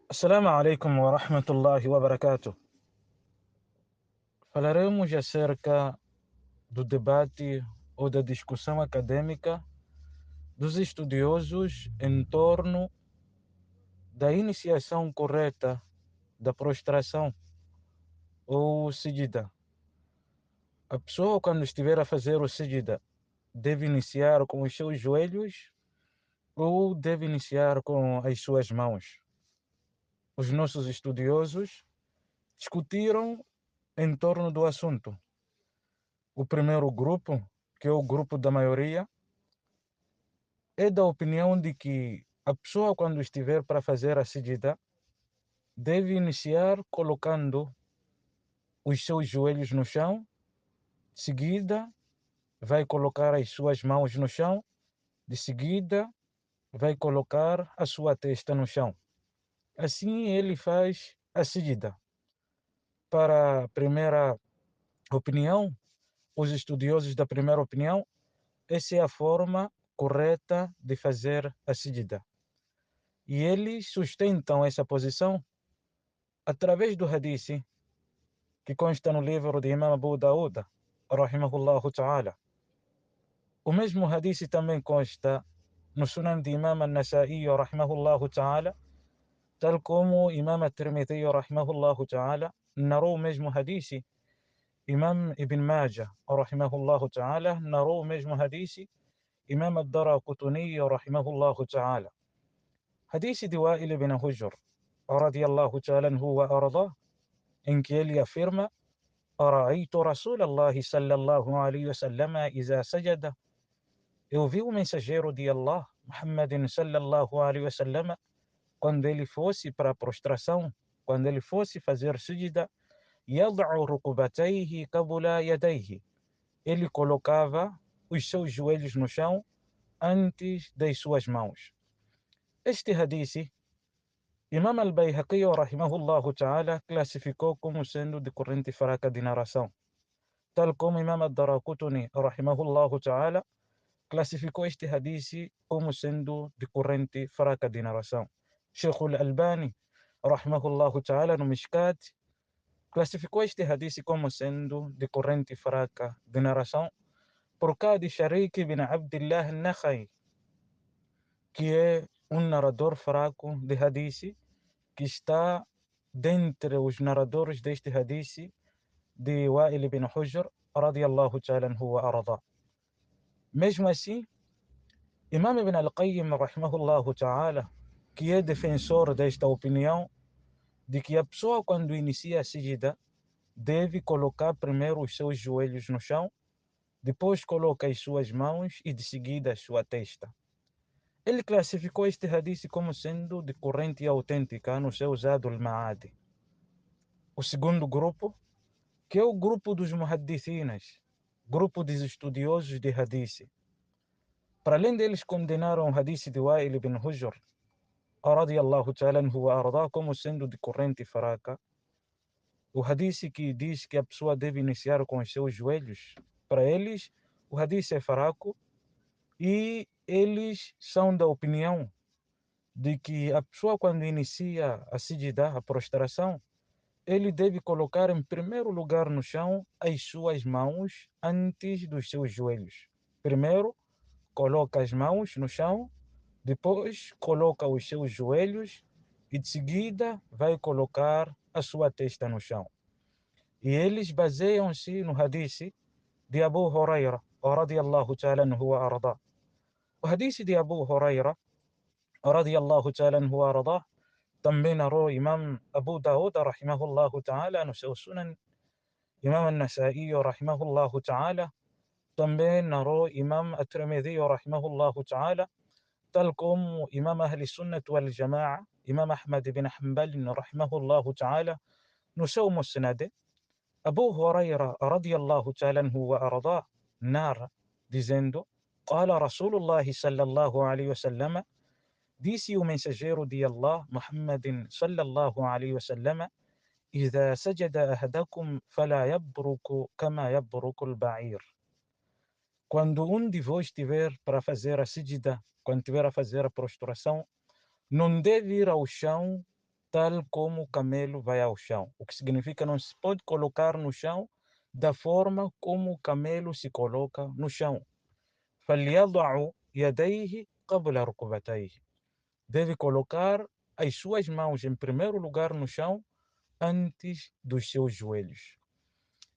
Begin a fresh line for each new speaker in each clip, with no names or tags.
Assalamu alaikum wa rahmatullahi wa barakatuh. Falaremos acerca do debate ou da discussão acadêmica dos estudiosos em torno da iniciação correta da prostração ou sijida. A pessoa, quando estiver a fazer o sijida, deve iniciar com os seus joelhos ou deve iniciar com as suas mãos. Os nossos estudiosos discutiram em torno do assunto. O primeiro grupo, que é o grupo da maioria, é da opinião de que a pessoa, quando estiver para fazer a sijida, deve iniciar colocando os seus joelhos no chão, de seguida vai colocar as suas mãos no chão, de seguida vai colocar a sua testa no chão. Assim ele faz a sijida. Para a primeira opinião, os estudiosos da primeira opinião, essa é a forma correta de fazer a sijida. E eles sustentam essa posição através do hadith que consta no livro de Imam Abu Daud, rahimahullahu ta'ala. O mesmo hadith também consta no Sunan de Imam al-Nasa'i, rahimahullahu ta'ala, tal como Imam al-Tirmidhi, rahimahullahu ta'ala, narrou o mesmo hadith. Imam Ibn Majah, rahimahullahu ta'ala, narrou o mesmo hadith. Imam al-Daraqutni, rahimahullahu ta'ala. Hadith de Wa'il ibn Hujr, radiyallahu ta'ala anhu wa ardah, em que ele afirma: "Ara'aytu Rasulallahi sallallahu alayhi wa sallam iza sajada." Eu vi o mensageiro de Allah, Muhammadin sallallahu alayhi wa sallam, quando ele fosse para a prostração, quando ele fosse fazer sujda, yad'u rukubatayhi qabla yadayhi. Ele colocava os seus joelhos no chão antes das suas mãos. Este hadith, Imam al-Bayhaqi, rahimahullahu ta'ala, classificou como sendo de corrente fraca de narração, tal como Imam al-Daraqutni, rahimahullahu ta'ala, classificou este hadith como sendo de corrente fraca de narração. Sheikh al-Albani, rahimahullahu ta'ala, no Mishkat, classificou este hadith como sendo de corrente fraca de narração por causa de Sharik ibn Abdullah al-Nakhai, que é narrador fraco de hadith, que está dentre os narradores deste hadith de Wa'il ibn Hujr, radiyallahu ta'ala anhu wa arda. Mesmo assim, Imam Ibn al-Qayyim, rahimahullahu ta'ala, que é defensor desta opinião de que a pessoa, quando inicia a sijida, deve colocar primeiro os seus joelhos no chão, depois coloca as suas mãos e de seguida a sua testa. Ele classificou este hadith como sendo de corrente autêntica no seu Zadul Ma'ad. O segundo grupo, que é o grupo dos muhaddithinas, grupo dos estudiosos de hadith, para além deles condenaram o hadith de Wa'il ibn Hujr, radiyallahu ta'ala anhu wa arda, como sendo de corrente fraca. O hadith que diz que a pessoa deve iniciar com os seus joelhos, para eles o hadith é fraco e eles são da opinião de que a pessoa, quando inicia a sijda, a prostração, ele deve colocar em primeiro lugar no chão as suas mãos antes dos seus joelhos. Primeiro coloca as mãos no chão, depois coloca os seus joelhos e de seguida vai colocar a sua testa no chão. E eles baseiam-se no hadith de Abu Huraira, radiyallahu ta'ala anhu wa arda. O hadith de Abu Huraira, radiyallahu ta'ala anhu wa arda, também narrou Imam Abu Daud, rahimahullahu ta'ala, no seu Sunan. Imam al-Nasa'i, rahimahullahu ta'ala, também narrou Imam al-Tirmidhi, rahimahullahu ta'ala, tal como Imam Ahli Sunnah wal Jama'a, Imam Ahmad ibn Hanbal, rahimahullahu ta'ala, no seu Musnad. Abu Huraira, radiyallahu ta'ala anhu wa arda, narra, dizendo: "Qala Rasulullah sallallahu alayhi wa sallam." Disse o mensageiro de Allah, Muhammadin sallallahu alayhi wa sallam: "إذا سجد أحدكم فلا يبرك كما يبرك البعير." Quando de vós estiver para fazer a sijda, quando estiver a fazer a prostração, não deve ir ao chão tal como o camelo vai ao chão. O que significa não se pode colocar no chão da forma como o camelo se coloca no chão. فَلْيَضَعُ يَدَيْهِ قَبْلَ رُكُبَتَيْهِ. Deve colocar as suas mãos em primeiro lugar no chão antes dos seus joelhos.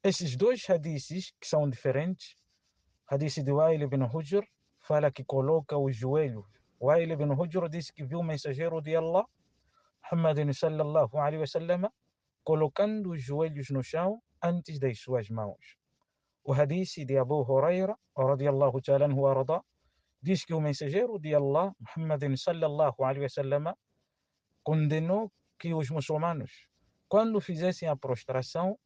Esses dois hadiths, que são diferentes, hadith de Wail ibn Hujr fala que coloca os joelhos. Wail ibn Hujr disse que viu o mensageiro de Allah, Muhammad sallallahu alaihi wasallam, colocando os joelhos no chão antes das suas mãos. O hadith de Abu Huraira, radiyallahu ta'ala anhu wa arda, diz que o mensageiro de Allah, Muhammad sallallahu alaihi wasallam, condenou que os muçulmanos, quando fizessem a prostração,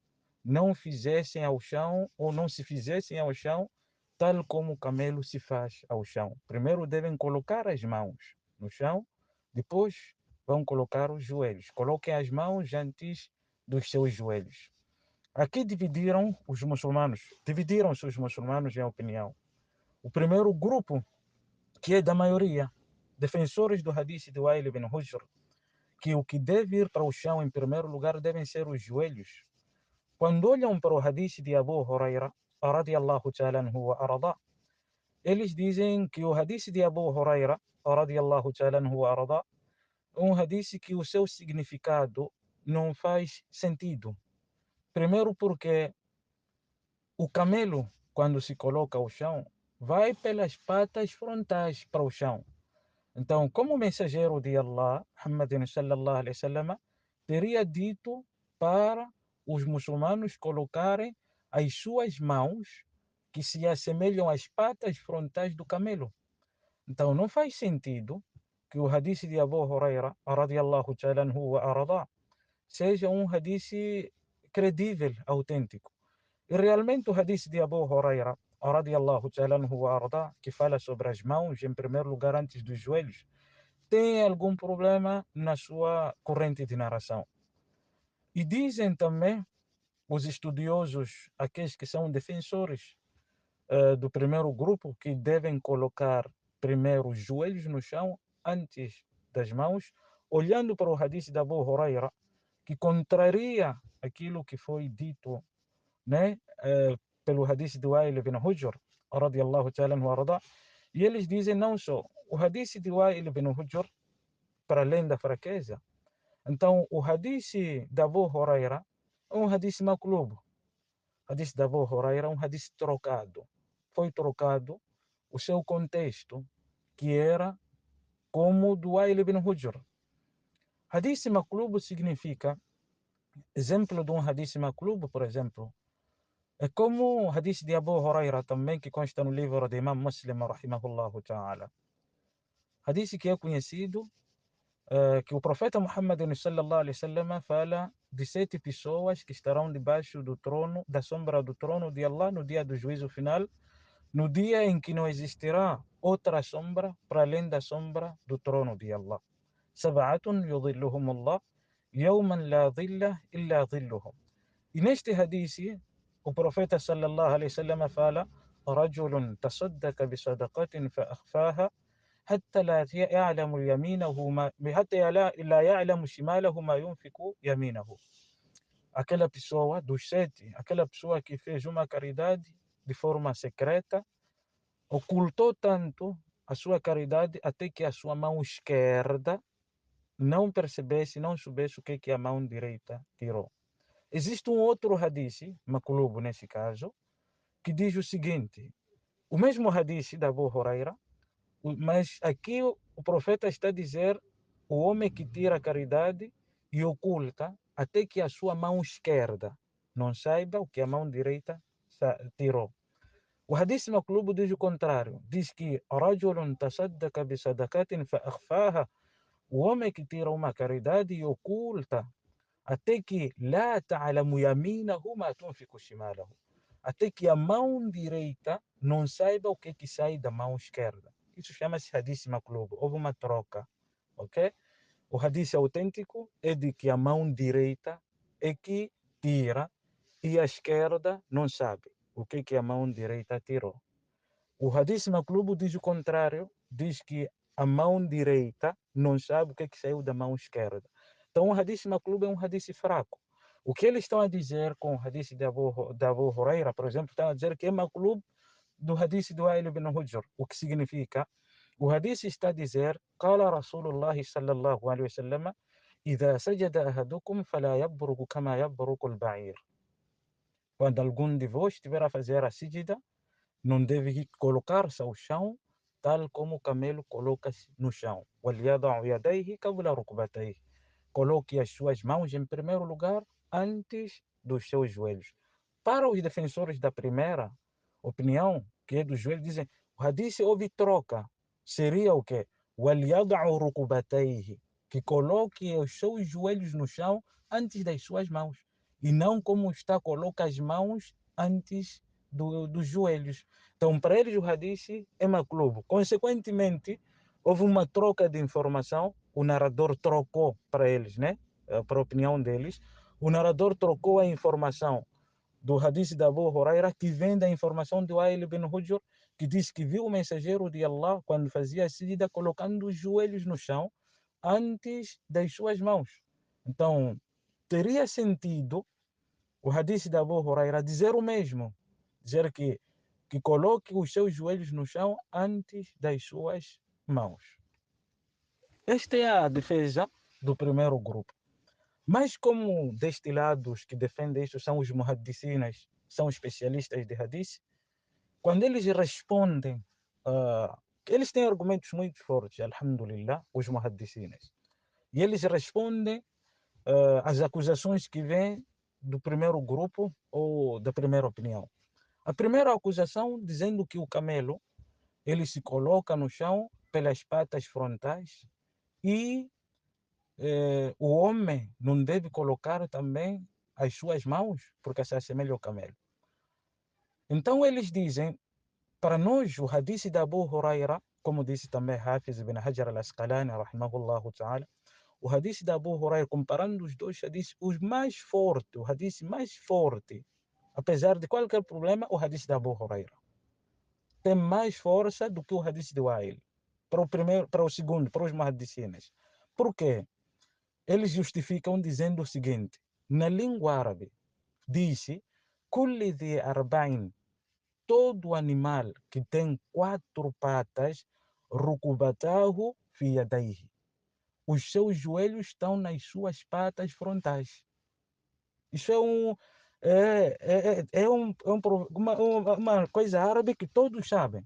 não fizessem ao chão ou não se fizessem ao chão tal como o camelo se faz ao chão. Primeiro devem colocar as mãos no chão, depois vão colocar os joelhos. Coloquem as mãos antes dos seus joelhos. Aqui dividiram-se os muçulmanos em opinião. O primeiro grupo, que é da maioria, defensores do hadith de Wail ibn Hujr, que o que deve ir para o chão em primeiro lugar devem ser os joelhos. Quando olham para o hadith de Abu Huraira, radiyallahu ta'ala anhu wa arda, eles dizem que o hadith de Abu Huraira, radiyallahu ta'ala anhu wa arda, é um hadith que o seu significado não faz sentido. Primeiro porque o camelo, quando se coloca ao chão, vai pelas patas frontais para o chão. Então, como o mensageiro de Allah, Muhammad sallallahu alaihi wasallam, teria dito para os muçulmanos colocarem as suas mãos que se assemelham às patas frontais do camelo. Então, não faz sentido que o hadith de Abu Huraira, radiyallahu ta'ala anhu wa arda, seja um hadith credível, autêntico. E realmente o hadith de Abu Huraira, radiyallahu ta'ala anhu wa arda, que fala sobre as mãos em primeiro lugar antes dos joelhos, tem algum problema na sua corrente de narração. E dizem também os estudiosos, aqueles que são defensores do primeiro grupo, que devem colocar primeiro os joelhos no chão antes das mãos, olhando para o hadith de Abu Huraira, que contraria aquilo que foi dito, né, pelo hadith de Wail ibn Hujr, radiyallahu ta'ala anhu arda. E eles dizem não só o hadith de Wail ibn Hujr, para além da fraqueza. Então, o hadith de Abu Huraira é um hadith maqlub. O hadith de Abu Huraira é um hadith trocado. Foi trocado o seu contexto, que era como o do Wail ibn Hujr. Hadith maqlub significa, exemplo de um hadith maqlub, por exemplo, é como o hadith de Abu Huraira também, que consta no livro de Imam Muslim, rahimahullahu ta'ala. Hadith que é conhecido, que o profeta Muhammad sallallahu alaihi wasallam fala de 7 pessoas que estarão debaixo do trono, da sombra do trono de Allah no dia do juízo final, no dia em que não existirá outra sombra para além da sombra do trono de Allah. Sab'atun yudhilluhum Allah, yawman la dhilla illa dhilluhum. E neste hadith, o profeta sallallahu alaihi wasallam fala: رجل تصدق بصدقة فأخفاها حتى لا يعلم يمينه حتى لا يعلم شماله ما ينفق يمينه. Aquela pessoa dos 7, aquela pessoa que fez uma caridade de forma secreta, ocultou tanto a sua caridade até que a sua mão esquerda não percebesse, não soubesse o que a mão direita tirou. Existe um outro hadith, maqlub nesse caso, que diz o seguinte: o mesmo hadith da Abu Huraira, mas aqui o profeta está a dizer o homem que tira a caridade e oculta até que a sua mão esquerda não saiba o que a mão direita tirou. O hadith maqlub diz o contrário. Diz que رجل تصدق بصدقة فأخفاها, o homem que tira uma caridade e oculta até que لا تعلم يمينه ما تنفق شماله, até que a mão direita não saiba o que sai da mão esquerda. Isso chama-se hadith maqlub. Houve uma troca, ok? O hadith autêntico é de que a mão direita é que tira e a esquerda não sabe o que a mão direita tirou. O hadith maqlub diz o contrário, diz que a mão direita não sabe o que saiu da mão esquerda. Então, o hadith maklub é um hadith fraco. O que eles estão a dizer com o hadith de Abu Huraira, por exemplo, estão a dizer que é maklub do hadith do Wa'il ibn Hujr, o que significa, o hadith está a dizer, قال رسول الله صلى الله عليه وسلم إذا سجد أحدكم فلا يبرك كما يبرك البعير. Quando algum de vós estiver a fazer a sijida, não deve colocar-se ao chão, tal como o camelo coloca-se no chão. وَلْيَضَعْ يَدَيْهِ قَبْلَ رُكْبَتَيْهِ. Coloque as suas mãos em primeiro lugar, antes dos seus joelhos. Para os defensores da primeira opinião, que é dos joelhos, dizem, o hadith houve troca. Seria o quê? وَلْيَضَعْ رُكْبَتَيْهِ. Que coloque os seus joelhos no chão antes das suas mãos. E não como está, coloca as mãos antes dos joelhos. Então, para eles, o hadith é maklub. Consequentemente, houve uma troca de informação, o narrador trocou para eles, né? Para a opinião deles. O narrador trocou a informação do hadith da Abu Huraira, que vem da informação do Wa'il ibn Hujr, que diz que viu o mensageiro de Allah quando fazia a sijda colocando os joelhos no chão antes das suas mãos. Então, teria sentido o hadith da Abu Huraira dizer o mesmo, dizer que coloque os seus joelhos no chão antes das suas mãos. Esta é a defesa do primeiro grupo. Mas como destilados que defendem isso são os muhaddicinas, são especialistas de hadith, quando eles respondem, eles têm argumentos muito fortes, alhamdulillah, os muhaddicinas. E eles respondem às acusações que vêm do primeiro grupo ou da primeira opinião. A primeira acusação dizendo que o camelo ele se coloca no chão pelas patas frontais e o homem não deve colocar também as suas mãos porque se assemelha ao camelo. Então eles dizem, para nós o hadith da Abu Huraira, como disse também Hafiz ibn Hajar al-Asqalani, rahimahullah ta'ala, o hadith da Abu Huraira, comparando os dois hadiths, o hadith mais forte, apesar de qualquer problema, o hadith da Abu Huraira tem mais força do que o hadith de Wa'il. Para o segundo, para os muhaddicinas. Por quê? Eles justificam dizendo o seguinte, na língua árabe, diz-se, kulli dhi arba'in, todo animal que tem 4 patas, rukubatahu fi yadayhi. Os seus joelhos estão nas suas patas frontais. Isso é uma coisa árabe que todos sabem.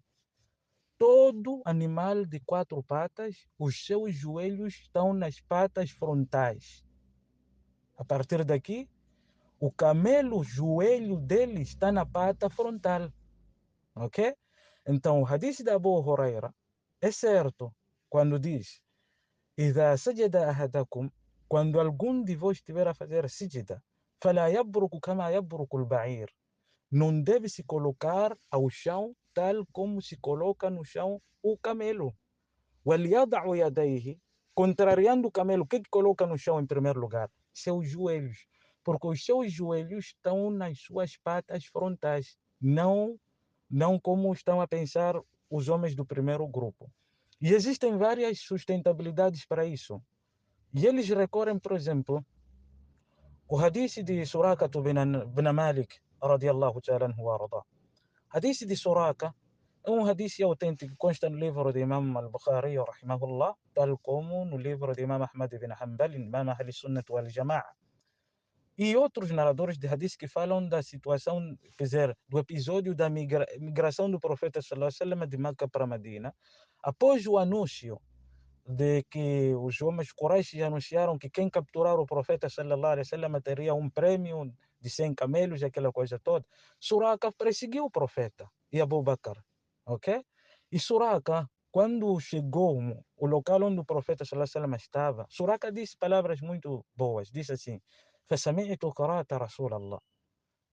Todo animal de 4 patas, os seus joelhos estão nas patas frontais. A partir daqui, o camelo, o joelho dele está na pata frontal. Ok? Então, o hadith da Abu Huraira é certo quando diz إذا سجد أحدكم, quando algum de vós estiver a fazer sijda, فلا يبرك كما يبرك البعير, não deve se colocar ao chão tal como se coloca no chão o camelo. وَلْيَضَعُ يَدَيْهِ, contrariando o camelo, o que coloca no chão em primeiro lugar? Seus joelhos, porque os seus joelhos estão nas suas patas frontais, não como estão a pensar os homens do primeiro grupo. E existem várias sustentabilidades para isso. E eles recorrem, por exemplo, o hadith de Suraka bin Malik, radiallahu ta'ala anhu wa arda. Hadith de Suraka é um hadith autêntico, consta no livro de Imam al-Bukhari, rahimahullah, tal como no livro de Imam Ahmad ibn Hanbal, Imam Ahli Sunnah wal Jama'a. E outros narradores de hadith que falam da situação, quer dizer, do episódio da migração do profeta sallallahu alaihi wasallam de Meca para Medina, após o anúncio de que os homens Quraysh anunciaram que quem capturar o profeta sallallahu alaihi wasallam teria um prêmio de 100 camelos, aquela coisa toda. Suraka perseguiu o profeta e Abu Bakr, ok? E Suraka, quando chegou o local onde o profeta sallallahu alaihi wasallam estava, Suraka disse palavras muito boas, disse assim: فَسَمِعْتُ قَرَاءَةَ رَسُولَ اللَّهِ,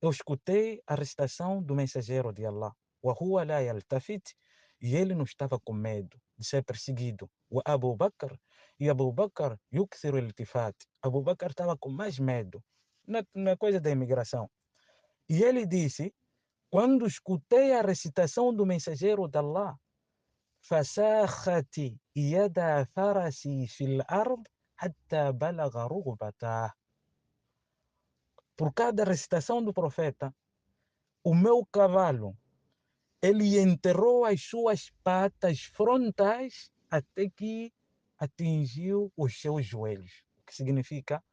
eu escutei a recitação do mensageiro de Allah, وَهُوَ لَا يَلْتَفِتْ, e ele não estava com medo de ser perseguido. O Abu Bakr, e Abu Bakr yukthiru iltifat, Abu Bakr estava com mais medo na coisa da imigração. E ele disse, quando escutei a recitação do mensageiro de Allah, فَسَاخَتِ يَدَ فَرَسِي فِي الْأَرْضِ حتى بلغ ركبته. Por cada recitação do profeta, o meu cavalo, ele enterrou as suas patas frontais até que atingiu os seus joelhos. O que significa,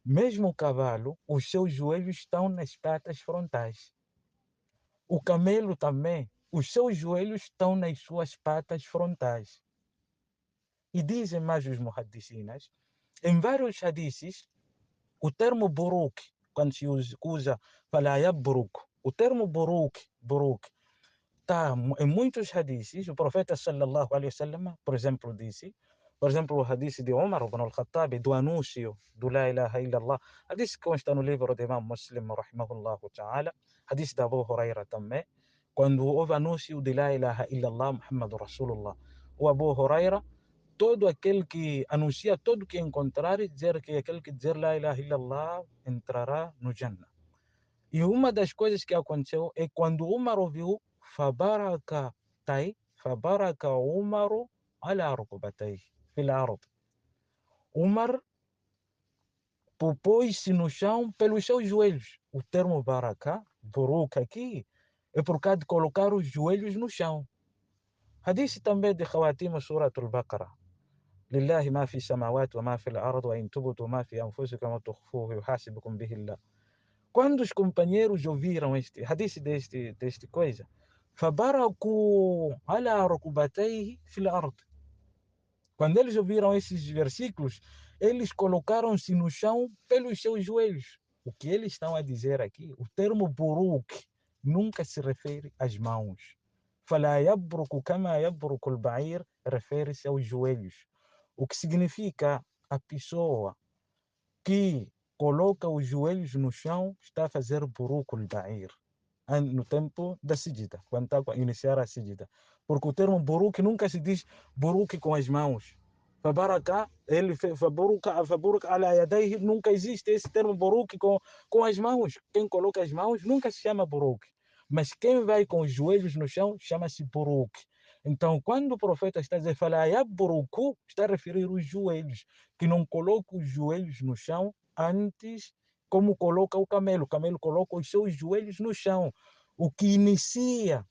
mesmo o cavalo, os seus joelhos estão nas patas frontais. O camelo também, os seus joelhos estão nas suas patas frontais. E dizem mais os muhaddisinas, em vários hadiths, o termo buruk, quando se usa falar buruk, o termo buruk, está em muitos hadiths. O profeta sallallahu alaihi wasallam, por exemplo, disse, por exemplo, o hadith de Umar ibn al-Khattab, do anúncio do La ilaha illallah, hadith que consta no livro de Imam Muslim, rahimahullah ta'ala, hadith de Abu Huraira também, quando houve anúncio de La ilaha illallah, Muhammad Rasulullah, o Abu Huraira, todo aquele que anuncia, todo que encontrar, dizer que aquele que dizer La ilaha illallah entrará no Jannah. E uma das coisas que aconteceu é quando Umar ouviu Fabaraka Tai, Fabaraka Umaru ala rukbatayhi fil ard. Umar pôs-se no chão pelos seus joelhos. O termo baraka, buruk aqui, é por causa de colocar os joelhos no chão. Hadith também de Khawatim Surat al-Baqarah. لله ما في السماوات وما في الأرض وإن تبدوا ما في أنفسكم وتخفوه يحاسبكم به الله. Quando os companheiros ouviram este hadith deste coisa, فبركوا على ركبتيه في الأرض. Quando eles ouviram esses versículos, eles colocaram-se no chão pelos seus joelhos. O que eles estão a dizer aqui, o termo buruk nunca se refere às mãos. فلا يبرك كما يبرك البعير refere-se aos joelhos. O que significa a pessoa que coloca os joelhos no chão está a fazer buruk al-ba'ir no tempo da sijida, quando está a iniciar a sijida. Porque o termo buruk nunca se diz buruk com as mãos. Fabaraka, ele faburuka ala yadayhi, nunca existe esse termo buruk com as mãos. Quem coloca as mãos nunca se chama buruk. Mas quem vai com os joelhos no chão chama-se buruk. Então, quando o profeta está a dizer buruku, está a referir os joelhos, que não coloca os joelhos no chão antes, como coloca o camelo. O camelo coloca os seus joelhos no chão. O que inicia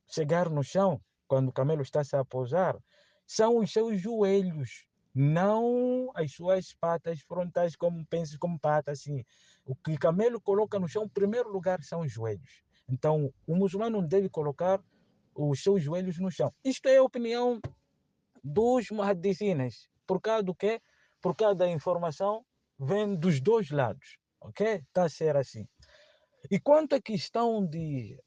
chegar no chão, quando o camelo está a pousar, são os seus joelhos, não as suas patas frontais, como pensa como pata, assim. O que o camelo coloca no chão, em primeiro lugar, são os joelhos. Então, o muçulmano não deve colocar os seus joelhos no chão. Isto é a opinião dos muhaddisinas. Por causa do quê? Por causa da informação vem dos dois lados, ok? Está a ser assim. E quanto à questão de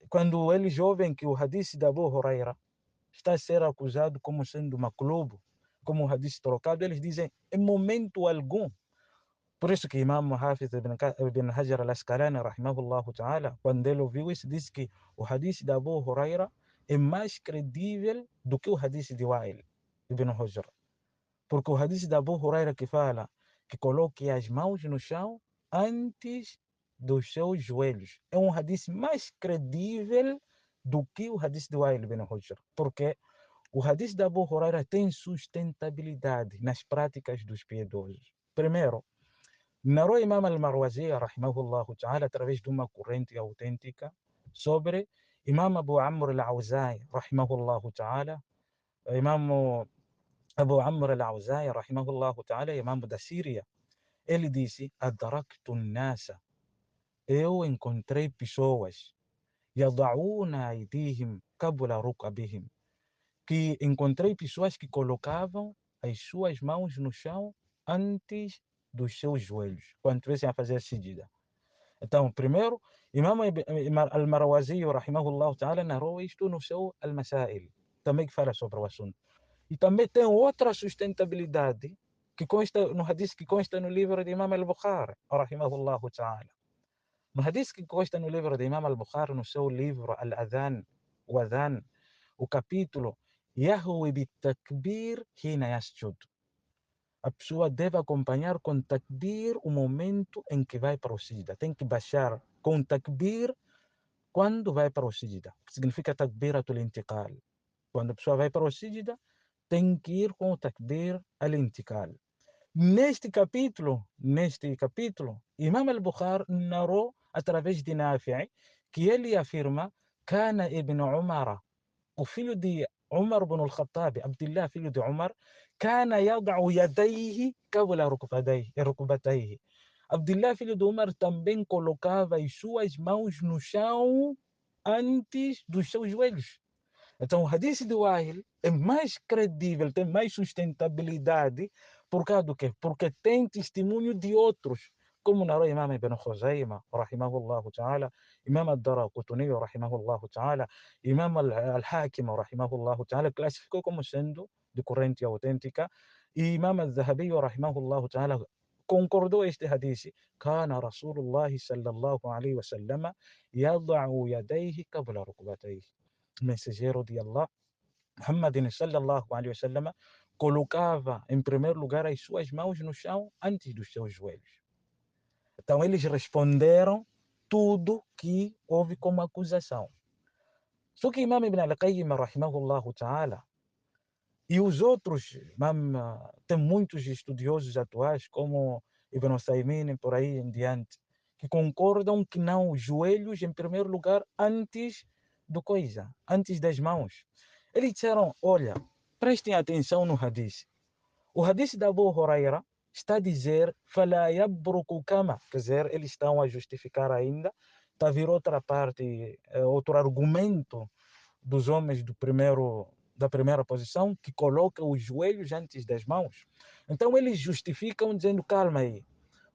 quando eles ouvem que o hadith de Abu Huraira está a ser acusado como sendo maclubo, como um hadith trocado, eles dizem em momento algum. Por isso que Imam Hafiz ibn Hajar al-Asqalani, rahimahullah ta'ala, quando ele ouviu isso, disse que o hadith de Abu Huraira é mais credível do que o hadith de Wa'il ibn Hujr. Porque o hadith de Abu Huraira que fala que coloque as mãos no chão antes dos seus joelhos. É um hadith mais credível do que o hadith de Wa'il ibn Hujr. Porque o hadith de Abu Huraira tem sustentabilidade nas práticas dos piedosos. Primeiro, narrou Imam al-Marwazi, rahimahullah ta'ala, através de uma corrente autêntica, sobre Imam Abu Amr al-Awza'i, rahimahullah ta'ala, Imam Abu Amr al-Awza'i, rahimahullah ta'ala, Imam da Síria. Ele disse, adraktu nasa, eu encontrei pessoas, yada'una aydihim qabla rukabihim, que encontrei pessoas que colocavam as suas mãos no chão antes dos seus joelhos, quando estivessem a fazer seguida. Então, primeiro, Imam al-Marwazi, rahimahullah ta'ala, narrou isto no seu Al-Masail, também que fala sobre o assunto. E também tem outra sustentabilidade que consta no hadith que consta no livro de Imam al-Bukhari, rahimahullah ta'ala. No hadith que consta no livro de Imam al-Bukhari, no seu livro Al-Adhan, o Adhan, o capítulo Yahwi bit-takbir hina yasjud. A pessoa deve acompanhar com takbir o momento em que vai para o sijda. Tem que baixar com takbir quando vai para o sijda. Significa takbiratul intiqal. Quando a pessoa vai para o sijda, tem que ir com o takbir al-intiqal. Neste capítulo, Imam al-Bukhari narrou através de Nafi' que ele afirma: Kana ibn Umar, o filho de Umar ibn al-Khattab, Abdullah, filho de Umar, Kana yada'u yadayhi qabla rukbatayhi. Abdullah, filho de Umar, também colocava as suas mãos no chão antes dos seus joelhos. Então, o hadith de Wahil é mais credível, tem mais sustentabilidade, por causa do quê? Porque tem testemunho de outros, como narrou Imam Ibn Khuzaymah, rahimahullah ta'ala, Imam al-Daraqutni, rahimahullah ta'ala, Imam al-Hakim, rahimahullah ta'ala, classificou como sendo de corrente autêntica, e Imam al-Zahabi, rahimahullah ta'ala, concordou este hadith. Kana Rasulullah sallallahu alaihi wasallam yada'u yadayhi qabla rukbatayhi. Mensageiro de Allah, Muhammad sallallahu alaihi wasallam, colocava em primeiro lugar as suas mãos no chão antes dos seus joelhos. Então eles responderam tudo que houve como acusação. Só que Imam Ibn al-Qayyim, rahimahullah ta'ala, e os outros, tem muitos estudiosos atuais, como Ibn Uthaymin, por aí em diante, que concordam que não, os joelhos em primeiro lugar antes antes das mãos. Eles disseram, olha, prestem atenção no hadith. O hadith da Abu Huraira está a dizer, فَلَا يَبْرُكُ كَمَا, quer dizer, eles estão a justificar ainda, está a vir outra parte, outro argumento dos homens da primeira posição, que coloca os joelhos antes das mãos. Então eles justificam dizendo, calma aí,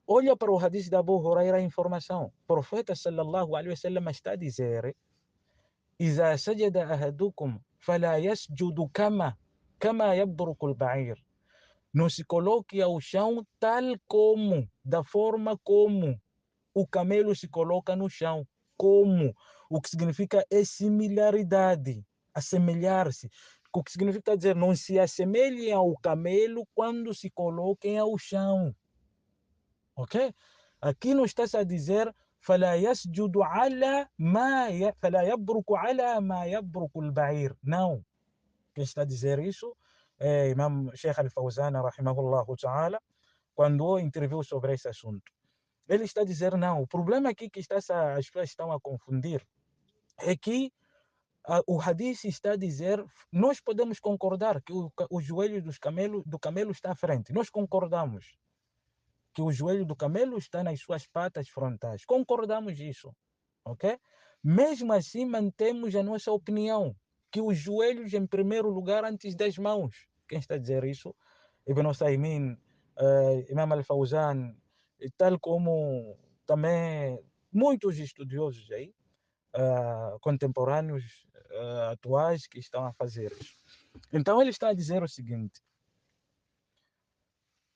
olha para o hadith da Abu Huraira a informação. O profeta sallallahu alaihi wasallam está a dizer, إذا سجد أحدكم فلا يسجد كما يبرك البعير. Não se coloque ao chão tal como, da forma como o camelo se coloca no chão. Como? O que significa é similaridade, assemelhar-se. O que significa dizer, não se assemelhem ao camelo quando se coloquem ao chão. Ok? Aqui não está a dizer فلا يسجد على فلا يبرك على ما يبرك البعير. Não. Quem está a dizer isso é Imam Sheikh Al-Fawzan, rahimahullah ta'ala, quando interviu sobre esse assunto. Ele está a dizer, não, o problema aqui que as pessoas estão a confundir é que o hadith está a dizer, nós podemos concordar que o joelho do camelo está à frente. Nós concordamos que o joelho do camelo está nas suas patas frontais. Concordamos isso, ok? Mesmo assim, mantemos a nossa opinião, que os joelhos em primeiro lugar antes das mãos. Quem está a dizer isso? Ibn Uthaymin, Imam Al-Fawzan, tal como também muitos estudiosos aí, contemporâneos, atuais, que estão a fazer isso. Então ele está a dizer o seguinte,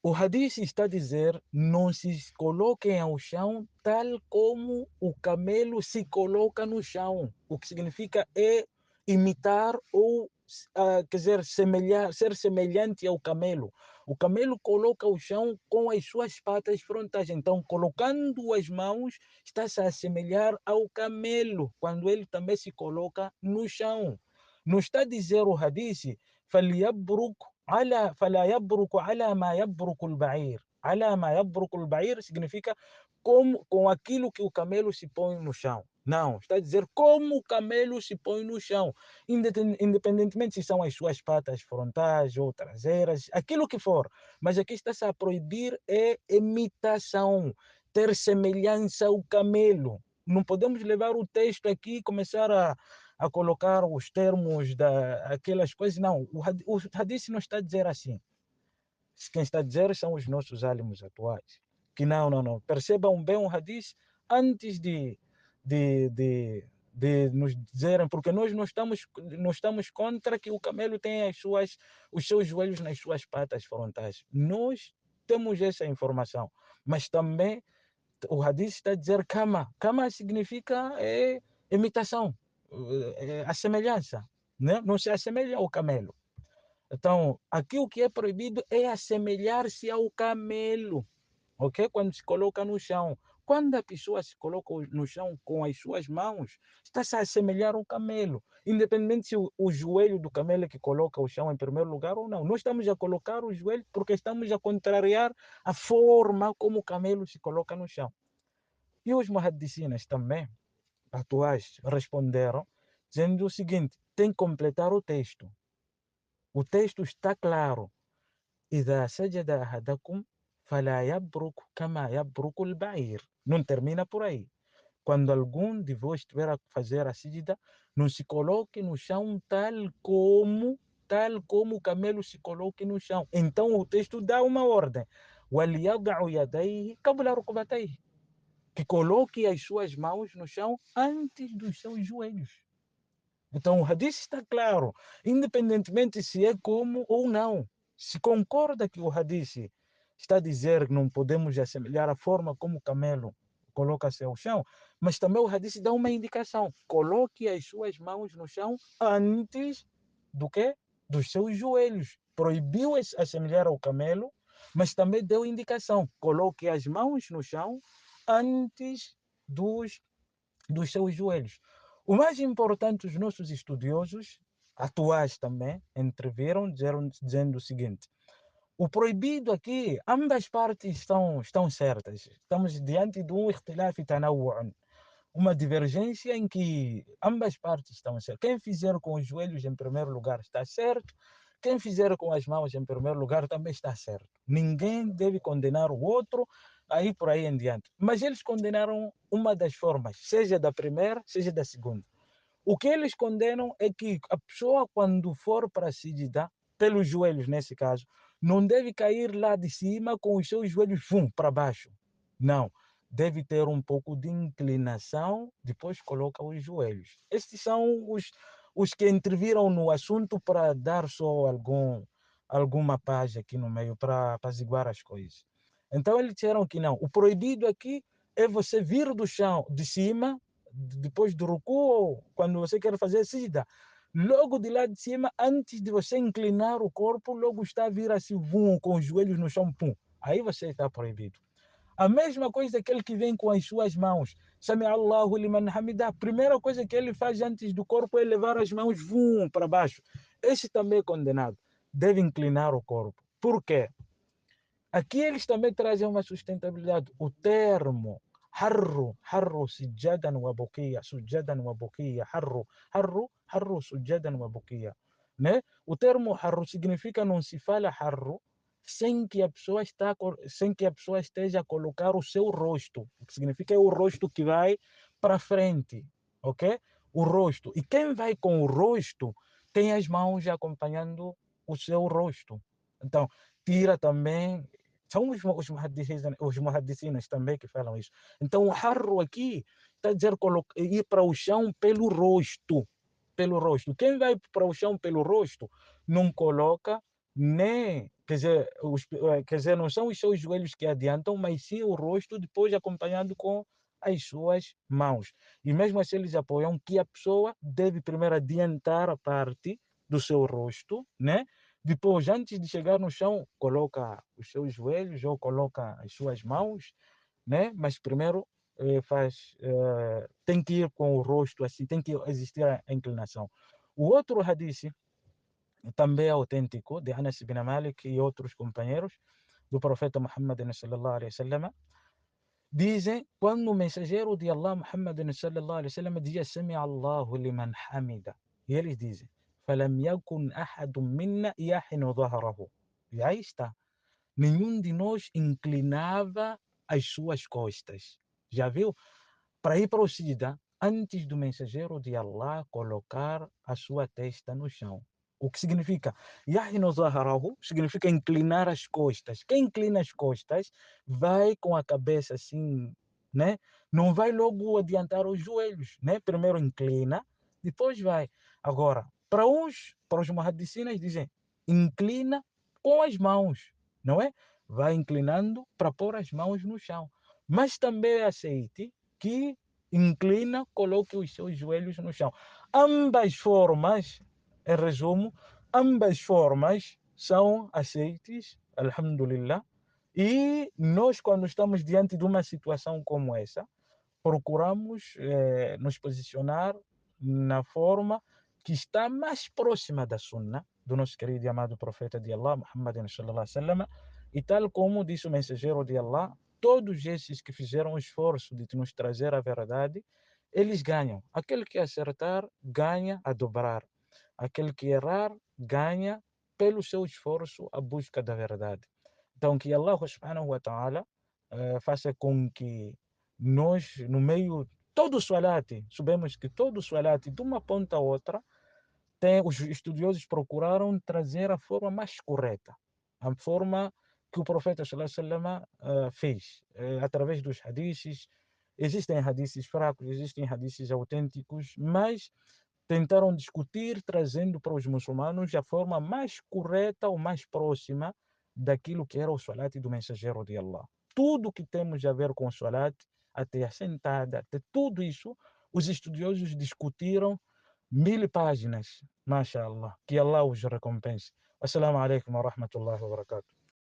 o hadith está a dizer, não se coloquem ao chão tal como o camelo se coloca no chão. O que significa é imitar ou, quer dizer, ser semelhante ao camelo. O camelo coloca o chão com as suas patas frontais. Então, colocando as mãos, está-se a assemelhar ao camelo, quando ele também se coloca no chão. Não está a dizer o hadith, فَلْيَبْرُكْ فلا يبرك على ما يبرك البعير. على ما يبرك البعير significa com aquilo que o camelo se põe no chão. Não, está a dizer como o camelo se põe no chão, independentemente se são as suas patas frontais ou traseiras, aquilo que for. Mas aqui está-se a proibir é imitação, ter semelhança ao camelo. Não podemos levar o texto aqui e começar a colocar os termos daquelas coisas. Não, o hadith não está a dizer assim. Quem está a dizer são os nossos álamos atuais. Que não. Percebam bem o hadith antes de nos dizerem, porque nós não estamos contra que o camelo tenha os seus joelhos nas suas patas frontais. Nós temos essa informação. Mas também o hadith está a dizer kama. Kama significa imitação, a semelhança, né? Não se assemelha ao camelo. Então, aqui o que é proibido é assemelhar-se ao camelo, ok? Quando se coloca no chão, Quando a pessoa se coloca no chão com as suas mãos, está-se a assemelhar ao camelo. Independente se o joelho do camelo é que coloca o chão em primeiro lugar ou não. Nós estamos a colocar o joelho porque estamos a contrariar a forma como o camelo se coloca no chão. E os muhaddisinas também, atuais, responderam, dizendo o seguinte: tem que completar o texto. O texto está claro. إذا سجد أحدكم فلا يبرك كما يبرك البعير. Não termina por aí. Quando algum de vós estiver a fazer a sígida, não se coloque no chão tal como o camelo se coloque no chão. Então o texto dá uma ordem. وَلْيَضَعُ يَدَيْهِ قَبْلَ رُكْبَتَيْهِ. Que coloque as suas mãos no chão antes dos seus joelhos. Então o hadith está claro, independentemente se é como ou não. Se concorda que o hadith está a dizer que não podemos assemelhar a forma como o camelo coloca-se ao chão, mas também o hadith dá uma indicação: coloque as suas mãos no chão antes do que? Dos seus joelhos. Proibiu assemelhar ao camelo, mas também deu indicação: coloque as mãos no chão antes dos seus joelhos. O mais importante, os nossos estudiosos, atuais também, entreviram, dizendo o seguinte: o proibido aqui, ambas partes estão certas. Estamos diante de um ikhtilaf tanawu'un, uma divergência em que ambas partes estão certas. Quem fizer com os joelhos em primeiro lugar está certo, quem fizer com as mãos em primeiro lugar também está certo. Ninguém deve condenar o outro, aí por aí em diante. Mas eles condenaram uma das formas, seja da primeira, seja da segunda. O que eles condenam é que a pessoa, quando for para a sijda, pelos joelhos nesse caso, não deve cair lá de cima com os seus joelhos para baixo. Não. Deve ter um pouco de inclinação, depois coloca os joelhos. Estes são os que interviram no assunto para dar só alguma paz aqui no meio, para apaziguar as coisas. Então eles disseram que não. O proibido aqui é você vir do chão, de cima, depois do ruku, quando você quer fazer sijda, logo de lá de cima, antes de você inclinar o corpo, logo está a vir assim, com os joelhos no chão, pum. Aí você está proibido. A mesma coisa aquele que vem com as suas mãos. Sami Allahu liman hamida. A primeira coisa que ele faz antes do corpo é levar as mãos para baixo. Esse também é condenado. Deve inclinar o corpo. Por quê? Aqui eles também trazem uma sustentabilidade. O termo harru sujadan wa bukiya, harru sujadan wa bukiya, né? O termo harru significa não se fala harru sem que a pessoa esteja a colocar o seu rosto. O que significa é o rosto que vai para frente, ok? O rosto. E quem vai com o rosto tem as mãos acompanhando o seu rosto. Então, tira também. São os muhaddicinas também que falam isso. Então, o harro aqui está a dizer ir para o chão pelo rosto. Pelo rosto. Quem vai para o chão pelo rosto não coloca nem. Quer dizer, não são os seus joelhos que adiantam, mas sim o rosto, depois acompanhado com as suas mãos. E mesmo assim, eles apoiam que a pessoa deve primeiro adiantar a parte do seu rosto, né? Depois, antes de chegar no chão, coloca os seus joelhos ou coloca as suas mãos, né? Mas primeiro tem que ir com o rosto assim, tem que existir a inclinação. O outro hadith também é autêntico, de Anas ibn Malik e outros companheiros do profeta Muhammad sallallahu alaihi wasallam, dizem, quando o mensageiro de Allah Muhammad sallallahu alaihi wasallam dizia Sami Allahu liman hamida, e eles dizem فلم يكن أحد منا يحن ظهره. E aí está. Nenhum de nós inclinava as suas costas. Já viu? Para ir para o sijda, antes do mensageiro de Allah colocar a sua testa no chão. O que significa? Yahinu zaharahu significa inclinar as costas. Quem inclina as costas vai com a cabeça assim, né? Não vai logo adiantar os joelhos, né? Primeiro inclina, depois vai. Agora, para os muhaddicinas dizem, inclina com as mãos, não é? Vai inclinando para pôr as mãos no chão. Mas também aceite que inclina, coloque os seus joelhos no chão. Ambas formas, em resumo, ambas formas são aceites, alhamdulillah, E nós, quando estamos diante de uma situação como essa, procuramos nos posicionar na forma que está mais próxima da Sunna, do nosso querido e amado profeta de Allah, Muhammad sallallahu alaihi wasallam, e tal como disse o mensageiro de Allah, todos esses que fizeram o esforço de nos trazer a verdade, eles ganham. Aquele que acertar, ganha a dobrar. Aquele que errar, ganha pelo seu esforço a busca da verdade. Então, que Allah subhanahu wa ta'ala faça com que nós, no meio, todo o Swalati, sabemos que todo o Swalati, de uma ponta a outra, os estudiosos procuraram trazer a forma mais correta, a forma que o profeta sallallahu alaihi wasallam fez, através dos hadiths. Existem hadiths fracos, existem hadiths autênticos, mas tentaram discutir, trazendo para os muçulmanos a forma mais correta ou mais próxima daquilo que era o salat do mensageiro de Allah. Tudo que temos a ver com o salat, até a sentada, até tudo isso, os estudiosos discutiram 1000 páginas. MashaAllah. Que Allah os recompense. Assalamu alaikum wa rahmatullahi wa barakatuh.